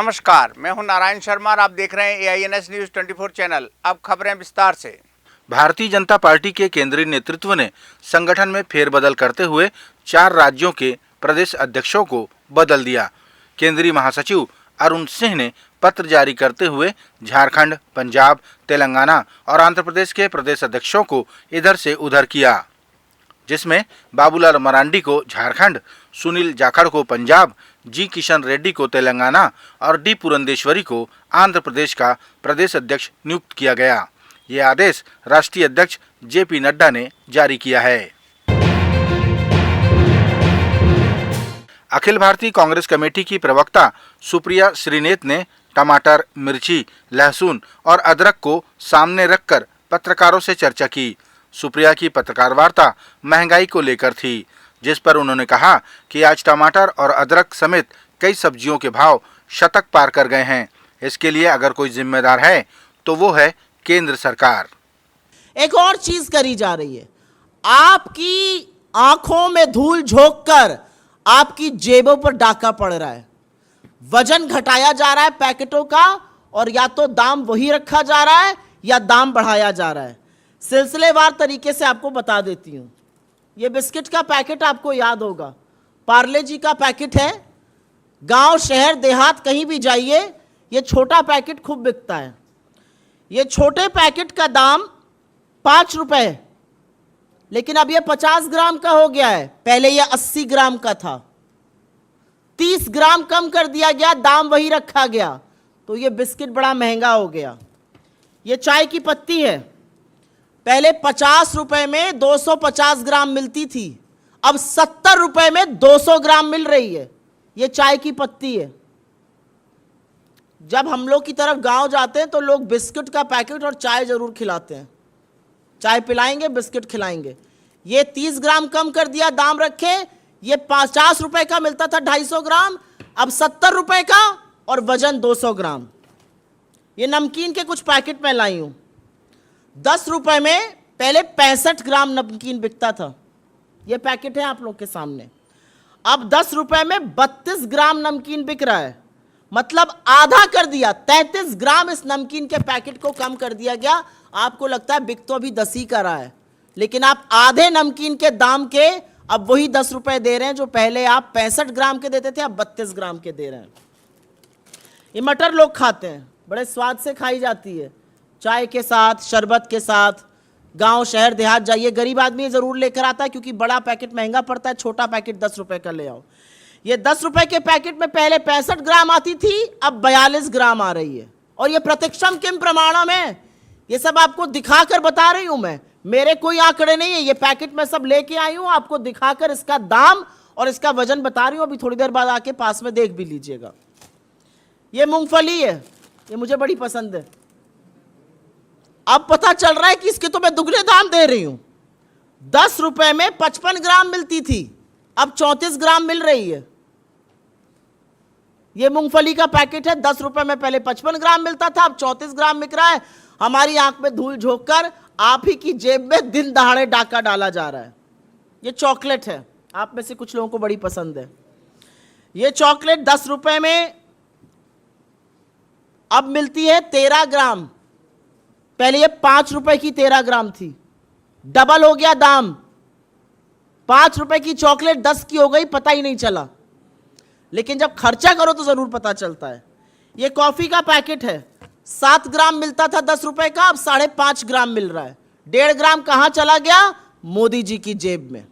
नमस्कार, मैं हूं नारायण शर्मा और आप देख रहे हैं AINS न्यूज 24 चैनल। अब खबरें विस्तार से। भारतीय जनता पार्टी के केंद्रीय नेतृत्व ने संगठन में फेरबदल करते हुए 4 राज्यों के प्रदेश अध्यक्षों को बदल दिया। केंद्रीय महासचिव अरुण सिंह ने पत्र जारी करते हुए झारखंड, पंजाब, तेलंगाना और आंध्र प्रदेश के प्रदेश अध्यक्षों को इधर से उधर किया, जिसमें बाबूलाल मरांडी को झारखंड, सुनील जाखड़ को पंजाब, जी किशन रेड्डी को तेलंगाना और डी पुरंदेश्वरी को आंध्र प्रदेश का प्रदेश अध्यक्ष नियुक्त किया गया। ये आदेश राष्ट्रीय अध्यक्ष JP नड्डा ने जारी किया है। अखिल भारतीय कांग्रेस कमेटी की प्रवक्ता सुप्रिया श्रीनेत ने टमाटर, मिर्ची, लहसुन और अदरक को सामने रखकर पत्रकारों से चर्चा की। सुप्रिया की पत्रकार वार्ता महंगाई को लेकर थी, जिस पर उन्होंने कहा कि आज टमाटर और अदरक समेत कई सब्जियों के भाव शतक पार कर गए हैं। इसके लिए अगर कोई जिम्मेदार है तो वो है केंद्र सरकार। एक और चीज करी जा रही है, आपकी आंखों में धूल झोंककर आपकी जेबों पर डाका पड़ रहा है। वजन घटाया जा रहा है पैकेटों का, और या तो दाम वही रखा जा रहा है या दाम बढ़ाया जा रहा है। सिलसिलेवार तरीके से आपको बता देती हूं। ये बिस्किट का पैकेट आपको याद होगा, पार्ले जी का पैकेट है। गांव, शहर, देहात कहीं भी जाइए, ये छोटा पैकेट खूब बिकता है। ये छोटे पैकेट का दाम 5 रुपए, लेकिन अब ये 50 ग्राम का हो गया है। पहले ये 80 ग्राम का था, 30 ग्राम कम कर दिया गया, दाम वही रखा गया, तो ये बिस्किट बड़ा महंगा हो गया। ये चाय की पत्ती है, पहले 50 रुपए में 250 ग्राम मिलती थी, अब 70 रुपए में 200 ग्राम मिल रही है। ये चाय की पत्ती है। जब हम लोग की तरफ गांव जाते हैं तो लोग बिस्किट का पैकेट और चाय जरूर खिलाते हैं। चाय पिलाएंगे, बिस्किट खिलाएंगे। ये 30 ग्राम कम कर दिया, दाम रखे। ये 50 रुपए का मिलता था 250 ग्राम, अब 70 रुपए का, और वजन 200 ग्राम। ये नमकीन के कुछ पैकेट में लाई हूं। 10 रुपए में पहले 65 ग्राम नमकीन बिकता था। ये पैकेट है आप लोग के सामने। अब 10 रुपए में 32 ग्राम नमकीन बिक रहा है, मतलब आधा कर दिया। 33 ग्राम इस नमकीन के पैकेट को कम कर दिया गया। आपको लगता है बिक तो अभी 10 ही का रहा है, लेकिन आप आधे नमकीन के दाम के अब वही 10 रुपए दे रहे हैं जो पहले आप 65 ग्राम के देते थे, अब 32 ग्राम के दे रहे हैं। ये मटर लोग खाते हैं, बड़े स्वाद से खाई जाती है, चाय के साथ, शरबत के साथ। गांव, शहर, देहात जाइए, गरीब आदमी जरूर लेकर आता है, क्योंकि बड़ा पैकेट महंगा पड़ता है, छोटा पैकेट 10 रुपए का ले आओ। ये 10 रुपए के पैकेट में पहले 65 ग्राम आती थी, अब 42 ग्राम आ रही है। और ये प्रतिक्षम किम प्रमाणम है, ये सब आपको दिखाकर बता रही हूं मैं। मेरे कोई आंकड़े नहीं है, ये पैकेट में सब लेके आई हूं, आपको दिखाकर इसका दाम और इसका वजन बता रही हूं। अभी थोड़ी देर बाद आके पास में देख भी लीजिएगा। ये मूंगफली है, ये मुझे बड़ी पसंद है। अब पता चल रहा है कि इसके तो मैं दुगने दाम दे रही हूं। 10 रुपए में 55 ग्राम मिलती थी, अब 34 ग्राम मिल रही है। ये मूंगफली का पैकेट है, 10 रुपए में पहले 55 ग्राम मिलता था, अब 34 ग्राम बिक रहा है। हमारी आंख में धूल झोंककर आप ही की जेब में दिन दहाड़े डाका डाला जा रहा है। ये चॉकलेट है, आप में से कुछ लोगों को बड़ी पसंद है। ये चॉकलेट 10 रुपए में अब मिलती है 13 ग्राम, पहले ये 5 रुपए की 13 ग्राम थी, डबल हो गया दाम। 5 रुपए की चॉकलेट 10 की हो गई, पता ही नहीं चला। लेकिन जब खर्चा करो तो जरूर पता चलता है। ये कॉफी का पैकेट है, 7 ग्राम मिलता था 10 रुपए का, अब 5.5 ग्राम मिल रहा है। 1.5 ग्राम कहां चला गया? मोदी जी की जेब में।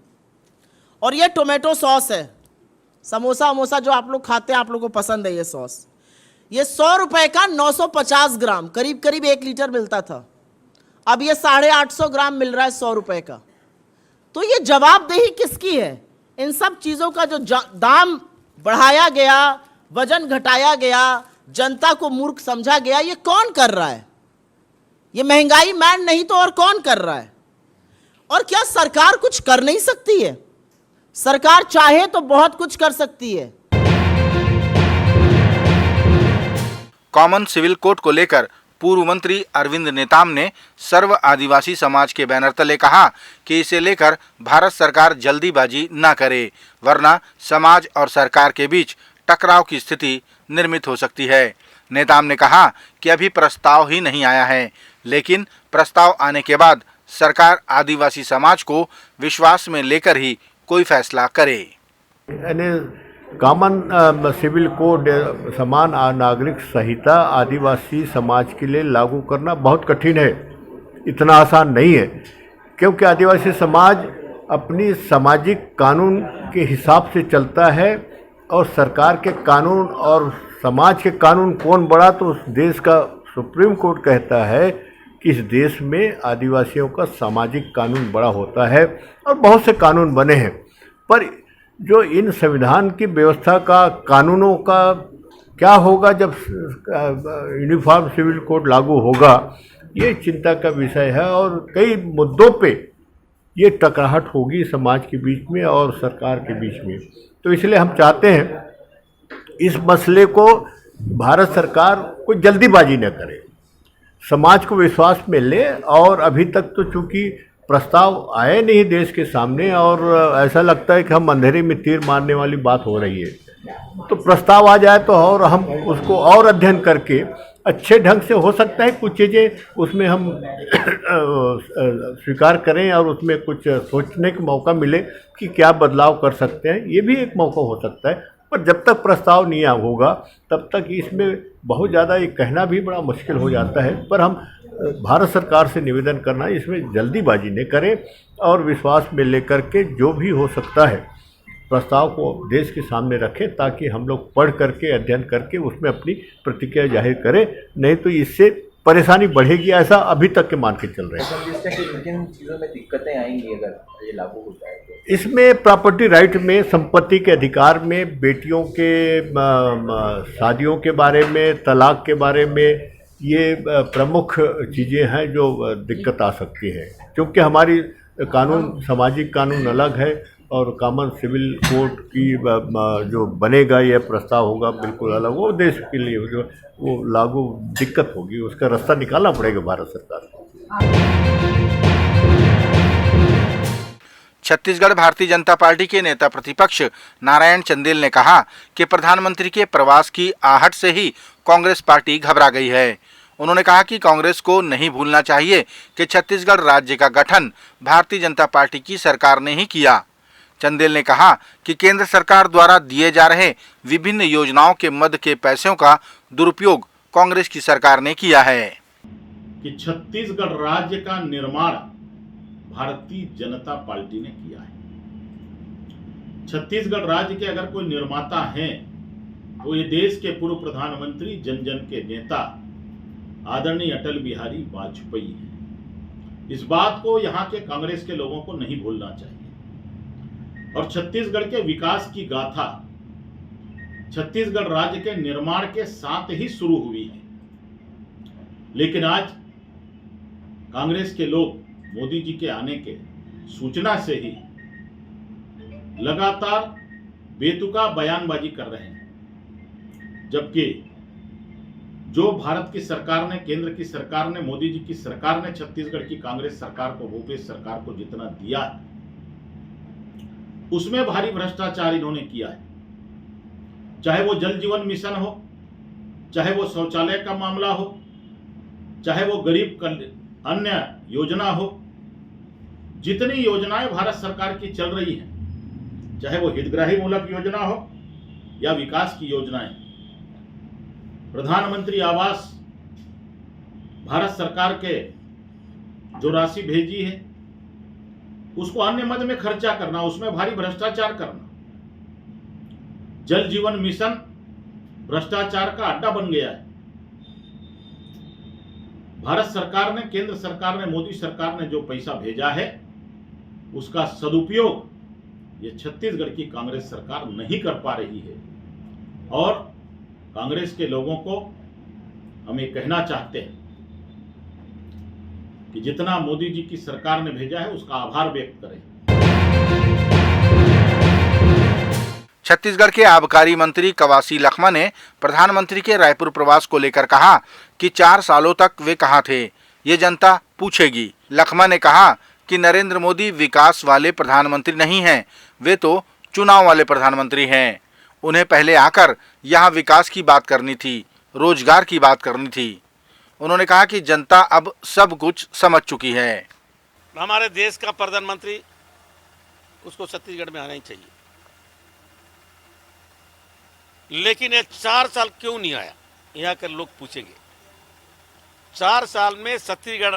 और ये टोमेटो सॉस है, समोसा वमोसा जो आप लोग खाते हैं, आप लोगों को पसंद है ये सॉस। ये 100 रुपए का 950 ग्राम, करीब करीब 1 लीटर मिलता था, अब ये 850 ग्राम मिल रहा है 100 रुपए का। तो ये जवाबदेही किसकी है? इन सब चीजों का जो दाम बढ़ाया गया, वजन घटाया गया, जनता को मूर्ख समझा गया, ये कौन कर रहा है? ये महंगाई मैन नहीं तो और कौन कर रहा है? और क्या सरकार कुछ कर नहीं सकती है? सरकार चाहे तो बहुत कुछ कर सकती है। कॉमन सिविल कोड को लेकर पूर्व मंत्री अरविंद नेताम ने सर्व आदिवासी समाज के बैनर तले कहा कि इसे लेकर भारत सरकार जल्दीबाजी न करे, वरना समाज और सरकार के बीच टकराव की स्थिति निर्मित हो सकती है। नेताम ने कहा कि अभी प्रस्ताव ही नहीं आया है, लेकिन प्रस्ताव आने के बाद सरकार आदिवासी समाज को विश्वास में लेकर ही कोई फैसला करे। यानी कॉमन सिविल कोड समान नागरिक संहिता आदिवासी समाज के लिए लागू करना बहुत कठिन है, इतना आसान नहीं है, क्योंकि आदिवासी समाज अपनी सामाजिक कानून के हिसाब से चलता है और सरकार के कानून और समाज के कानून कौन बड़ा, तो उस देश का सुप्रीम कोर्ट कहता है कि इस देश में आदिवासियों का सामाजिक कानून बड़ा होता है और बहुत से कानून बने हैं। पर जो इन संविधान की व्यवस्था का कानूनों का क्या होगा जब यूनिफॉर्म सिविल कोड लागू होगा, ये चिंता का विषय है और कई मुद्दों पे ये टकराहट होगी समाज के बीच में और सरकार के बीच में। तो इसलिए हम चाहते हैं इस मसले को भारत सरकार कोई जल्दीबाजी न करे, समाज को विश्वास में ले। और अभी तक तो चूंकि प्रस्ताव आए नहीं देश के सामने और ऐसा लगता है कि हम अंधेरे में तीर मारने वाली बात हो रही है, तो प्रस्ताव आ जाए तो और हम उसको और अध्ययन करके अच्छे ढंग से हो सकता है कुछ चीज़ें उसमें हम स्वीकार करें और उसमें कुछ सोचने का मौका मिले कि क्या बदलाव कर सकते हैं, ये भी एक मौका हो सकता है। पर जब तक प्रस्ताव नहीं होगा तब तक इसमें बहुत ज़्यादा ये कहना भी बड़ा मुश्किल हो जाता है। पर हम भारत सरकार से निवेदन करना है इसमें जल्दीबाजी न करें और विश्वास में लेकर के जो भी हो सकता है प्रस्ताव को देश के सामने रखें, ताकि हम लोग पढ़ करके अध्ययन करके उसमें अपनी प्रतिक्रिया जाहिर करें। नहीं तो इससे परेशानी बढ़ेगी, ऐसा अभी तक के मान के चल रहे हैं। किन चीज़ों में दिक्कतें आएंगी अगर ये लागू हो जाए तो? इसमें प्रॉपर्टी राइट में, संपत्ति के अधिकार में, बेटियों के शादियों के बारे में, तलाक के बारे में, ये प्रमुख चीज़ें हैं जो दिक्कत आ सकती है, क्योंकि हमारी कानून सामाजिक कानून अलग है और कॉमन सिविल कोड की जो बनेगा यह प्रस्ताव होगा बिल्कुल अलग, वो देश के लिए जो वो लागू दिक्कत होगी, उसका रास्ता निकालना पड़ेगा भारत सरकार को। छत्तीसगढ़ भारतीय जनता पार्टी के नेता प्रतिपक्ष नारायण चंदेल ने कहा कि प्रधानमंत्री के प्रवास की आहट से ही कांग्रेस पार्टी घबरा गई है। उन्होंने कहा कि कांग्रेस को नहीं भूलना चाहिए कि छत्तीसगढ़ राज्य का गठन भारतीय जनता पार्टी की सरकार ने ही किया। चंदेल ने कहा कि केंद्र सरकार द्वारा दिए जा रहे विभिन्न योजनाओं के मद के पैसों का दुरुपयोग कांग्रेस की सरकार ने किया है। कि छत्तीसगढ़ राज्य का निर्माण भारतीय जनता पार्टी ने किया है। छत्तीसगढ़ राज्य के अगर कोई निर्माता हैं तो ये देश के पूर्व प्रधानमंत्री, जन जन के नेता आदरणीय अटल बिहारी वाजपेयी हैं। इस बात को यहाँ के कांग्रेस के लोगों को नहीं भूलना चाहिए। और छत्तीसगढ़ के विकास की गाथा छत्तीसगढ़ राज्य के निर्माण के साथ ही शुरू हुई है, लेकिन आज कांग्रेस के लोग मोदी जी के आने के सूचना से ही लगातार बेतुका बयानबाजी कर रहे हैं, जबकि जो भारत की सरकार ने, केंद्र की सरकार ने, मोदी जी की सरकार ने छत्तीसगढ़ की कांग्रेस सरकार को, भूपेश सरकार को जितना दिया है उसमें भारी भ्रष्टाचार इन्होंने किया है। चाहे वो जल जीवन मिशन हो, चाहे वो शौचालय का मामला हो, चाहे वो गरीब अन्य योजना हो, जितनी योजनाएं भारत सरकार की चल रही हैं, चाहे वो हितग्राही मूलक योजना हो या विकास की योजनाएं, प्रधानमंत्री आवास भारत सरकार के जो राशि भेजी है उसको अन्य मद में खर्चा करना, उसमें भारी भ्रष्टाचार करना। जल जीवन मिशन भ्रष्टाचार का अड्डा बन गया है। भारत सरकार ने, केंद्र सरकार ने, मोदी सरकार ने जो पैसा भेजा है उसका सदुपयोग ये छत्तीसगढ़ की कांग्रेस सरकार नहीं कर पा रही है। और कांग्रेस के लोगों को हम ये कहना चाहते हैं कि जितना मोदी जी की सरकार ने भेजा है उसका आभार व्यक्त करें। छत्तीसगढ़ के आबकारी मंत्री कवासी लखमा ने प्रधानमंत्री के रायपुर प्रवास को लेकर कहा कि 4 सालों तक वे कहां थे, ये जनता पूछेगी। लखमा ने कहा कि नरेंद्र मोदी विकास वाले प्रधानमंत्री नहीं हैं, वे तो चुनाव वाले प्रधानमंत्री हैं। उन्हें पहले आकर यहाँ विकास की बात करनी थी, रोजगार की बात करनी थी। उन्होंने कहा कि जनता अब सब कुछ समझ चुकी है। हमारे देश का प्रधानमंत्री, उसको छत्तीसगढ़ में आना ही चाहिए, लेकिन ये 4 साल क्यों नहीं आया, यहाँ के लोग पूछेंगे। 4 साल में छत्तीसगढ़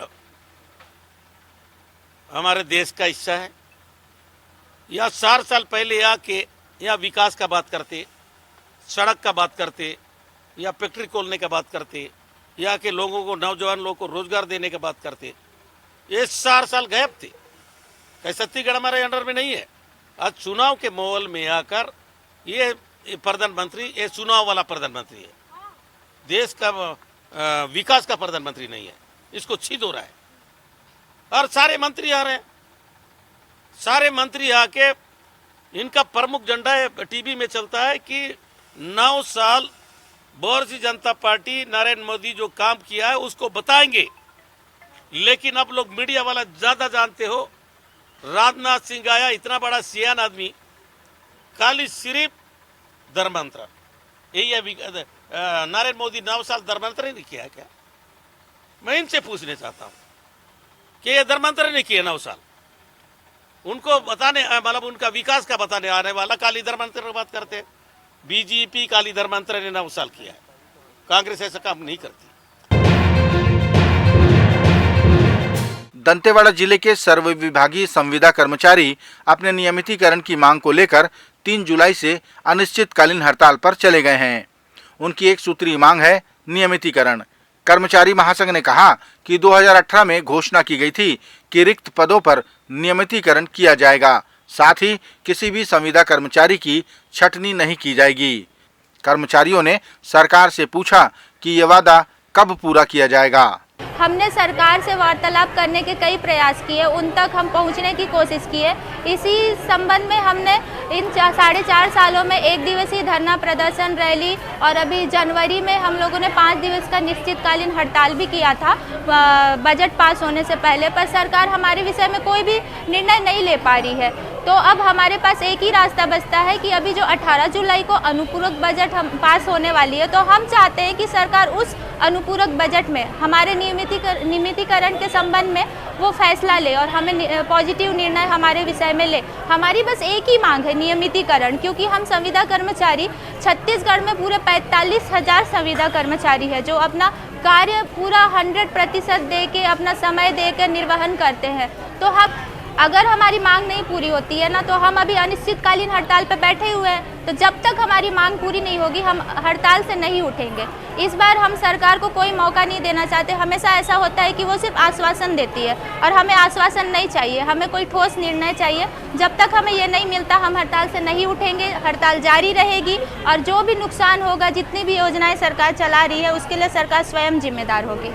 हमारे देश का हिस्सा है। या 4 साल पहले आके या विकास का बात करते, सड़क का बात करते, या फैक्ट्री खोलने का बात करते, या के लोगों को, नौजवान लोगों को रोजगार देने का बात करते। ये 4 साल गायब थे। कहीं छत्तीसगढ़ हमारे अंडर में नहीं है। आज चुनाव के माहौल में आकर ये प्रधानमंत्री, ये चुनाव वाला प्रधानमंत्री है, देश का विकास का प्रधानमंत्री नहीं है। इसको छीद हो रहा है और सारे मंत्री आ रहे हैं। सारे मंत्री आके, इनका प्रमुख झंडा है, टीवी में चलता है कि 9 साल भारतीय जनता पार्टी, नरेंद्र मोदी जो काम किया है उसको बताएंगे। लेकिन अब लोग मीडिया वाला ज्यादा जानते हो। राजनाथ सिंह आया, इतना बड़ा सियान आदमी, खाली सिर्फ धर्मांतरण, यही है। नरेंद्र मोदी 9 साल धर्मांतरण नहीं किया क्या? मैं इनसे पूछने चाहता हूं कि ये धर्मांतरण नहीं किया 9 साल। उनको बताने, मतलब उनका विकास का बताने आने वाला काली धर्मांतरण की बात करते हैं। बीजेपी काली धर्मांतरण ने 9 साल किया है, कांग्रेस ऐसा काम नहीं करती। दंतेवाड़ा जिले के सर्वविभागीय संविदा कर्मचारी अपने नियमितीकरण की मांग को लेकर 3 जुलाई से अनिश्चितकालीन हड़ताल पर चले गए हैं। उनकी एक सूत्रीय मांग है नियमितीकरण। कर्मचारी महासंघ ने कहा कि 2018 में घोषणा की गई थी कि रिक्त पदों पर नियमितीकरण किया जाएगा, साथ ही किसी भी संविदा कर्मचारी की छटनी नहीं की जाएगी। कर्मचारियों ने सरकार से पूछा कि ये वादा कब पूरा किया जाएगा। हमने सरकार से वार्तालाप करने के कई प्रयास किए, उन तक हम पहुंचने की कोशिश की है। इसी संबंध में हमने इन 4.5 सालों में 1 दिवसीय धरना प्रदर्शन, रैली और अभी जनवरी में हम लोगों ने 5 दिवस का निश्चितकालीन हड़ताल भी किया था बजट पास होने से पहले। पर सरकार हमारे विषय में कोई भी निर्णय नहीं ले पा रही है। तो अब हमारे पास एक ही रास्ता बचता है कि अभी जो 18 जुलाई को अनुपूरक बजट हम पास होने वाली है, तो हम चाहते हैं कि सरकार उस अनुपूरक बजट में हमारे नियमितीकरण के संबंध में वो फैसला ले और हमें पॉजिटिव निर्णय हमारे विषय में ले। हमारी बस एक ही मांग है, नियमितीकरण, क्योंकि हम संविदा कर्मचारी छत्तीसगढ़ में पूरे 45,000 संविदा कर्मचारी है जो अपना कार्य पूरा 100% दे के, अपना समय दे कर निर्वहन करते हैं। तो हम, अगर हमारी मांग नहीं पूरी होती है ना, तो हम अभी अनिश्चितकालीन हड़ताल पर बैठे हुए हैं। तो जब तक हमारी मांग पूरी नहीं होगी हम हड़ताल से नहीं उठेंगे। इस बार हम सरकार को कोई मौका नहीं देना चाहते। हमेशा ऐसा होता है कि वो सिर्फ आश्वासन देती है और हमें आश्वासन नहीं चाहिए, हमें कोई ठोस निर्णय चाहिए। जब तक हमें ये नहीं मिलता हम हड़ताल से नहीं उठेंगे। हड़ताल जारी रहेगी और जो भी नुकसान होगा, जितनी भी योजनाएं सरकार चला रही है, उसके लिए सरकार स्वयं जिम्मेदार होगी।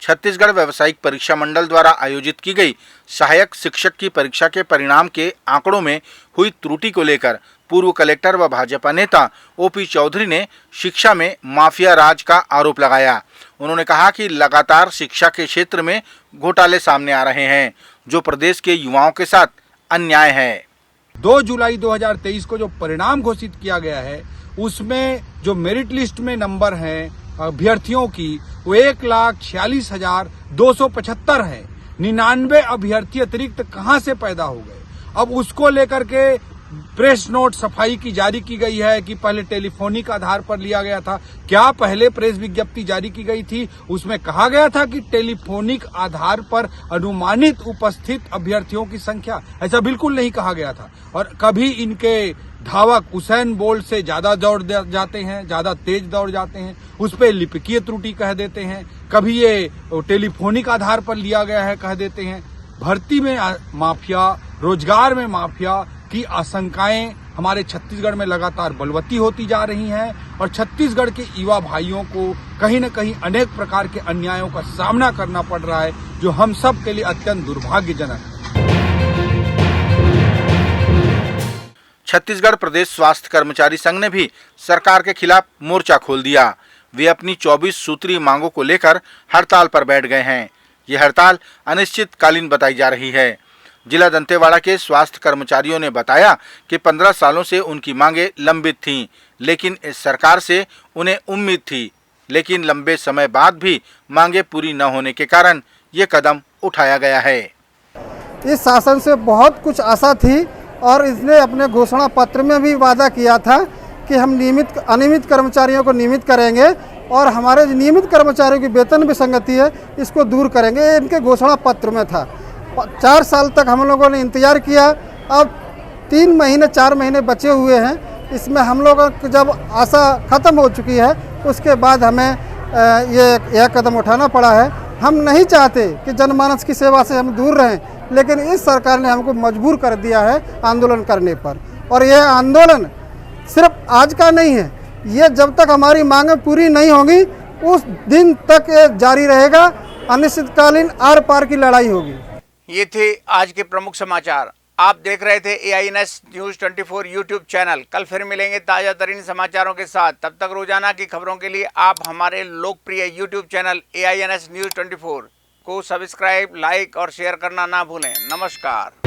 छत्तीसगढ़ व्यावसायिक परीक्षा मंडल द्वारा आयोजित की गई सहायक शिक्षक की परीक्षा के परिणाम के आंकड़ों में हुई त्रुटि को लेकर पूर्व कलेक्टर व भाजपा नेता ओपी चौधरी ने शिक्षा में माफिया राज का आरोप लगाया। उन्होंने कहा कि लगातार शिक्षा के क्षेत्र में घोटाले सामने आ रहे हैं, जो प्रदेश के युवाओं के साथ अन्याय है। 2 जुलाई 2023 को जो परिणाम घोषित किया गया है, उसमें जो मेरिट लिस्ट में नंबर हैं अभ्यर्थियों की, वो 1,46,275 है। 99 अभ्यर्थी अतिरिक्त कहां से पैदा हो गए? अब उसको लेकर के प्रेस नोट सफाई की जारी की गई है कि पहले टेलीफोनिक आधार पर लिया गया था। क्या पहले प्रेस विज्ञप्ति जारी की गई थी, उसमें कहा गया था कि टेलीफोनिक आधार पर अनुमानित उपस्थित अभ्यर्थियों की संख्या? ऐसा बिल्कुल नहीं कहा गया था। और कभी इनके धावक उसेन बोल्ट से ज्यादा दौड़ जाते हैं, ज्यादा तेज दौड़ जाते हैं, उस पर लिपिकीय त्रुटि कह देते हैं। कभी ये टेलीफोनिक आधार पर लिया गया है कह देते हैं। भर्ती में माफिया, रोजगार में माफिया की आशंकाएं हमारे छत्तीसगढ़ में लगातार बलवती होती जा रही हैं और छत्तीसगढ़ के युवा भाइयों को कहीं न कहीं अनेक प्रकार के अन्यायों का सामना करना पड़ रहा है, जो हम सब के लिए अत्यंत दुर्भाग्यजनक है। छत्तीसगढ़ प्रदेश स्वास्थ्य कर्मचारी संघ ने भी सरकार के खिलाफ मोर्चा खोल दिया। वे अपनी 24 सूत्रीय मांगों को लेकर हड़ताल पर बैठ गए हैं। ये हड़ताल अनिश्चितकालीन बताई जा रही है। जिला दंतेवाड़ा के स्वास्थ्य कर्मचारियों ने बताया कि 15 सालों से उनकी मांगे लंबित थीं, लेकिन इस सरकार से उन्हें उम्मीद थी, लेकिन लंबे समय बाद भी मांगे पूरी न होने के कारण ये कदम उठाया गया है। इस शासन से बहुत कुछ आशा थी और इसने अपने घोषणा पत्र में भी वादा किया था कि हम अनियमित कर्मचारियों को नियमित करेंगे और हमारे जो नियमित कर्मचारियों की वेतन विसंगति है इसको दूर करेंगे। ये इनके घोषणा पत्र में था। 4 साल तक हम लोगों ने इंतजार किया। अब 3 महीने 4 महीने बचे हुए हैं। इसमें हम लोगों की जब आशा खत्म हो चुकी है उसके बाद हमें यह कदम उठाना पड़ा है। हम नहीं चाहते कि जनमानस की सेवा से हम दूर रहें, लेकिन इस सरकार ने हमको मजबूर कर दिया है आंदोलन करने पर। और यह आंदोलन सिर्फ आज का नहीं है, ये जब तक हमारी मांगें पूरी नहीं होंगी उस दिन तक ये जारी रहेगा। अनिश्चितकालीन आर पार की लड़ाई होगी। ये थे आज के प्रमुख समाचार। आप देख रहे थे AINS न्यूज़ 24 यूट्यूब चैनल। कल फिर मिलेंगे ताज़ा तरीन समाचारों के साथ। तब तक रोजाना की खबरों के लिए आप हमारे लोकप्रिय यूट्यूब चैनल AINS न्यूज़ 24 को सब्सक्राइब, लाइक और शेयर करना ना भूलें। नमस्कार।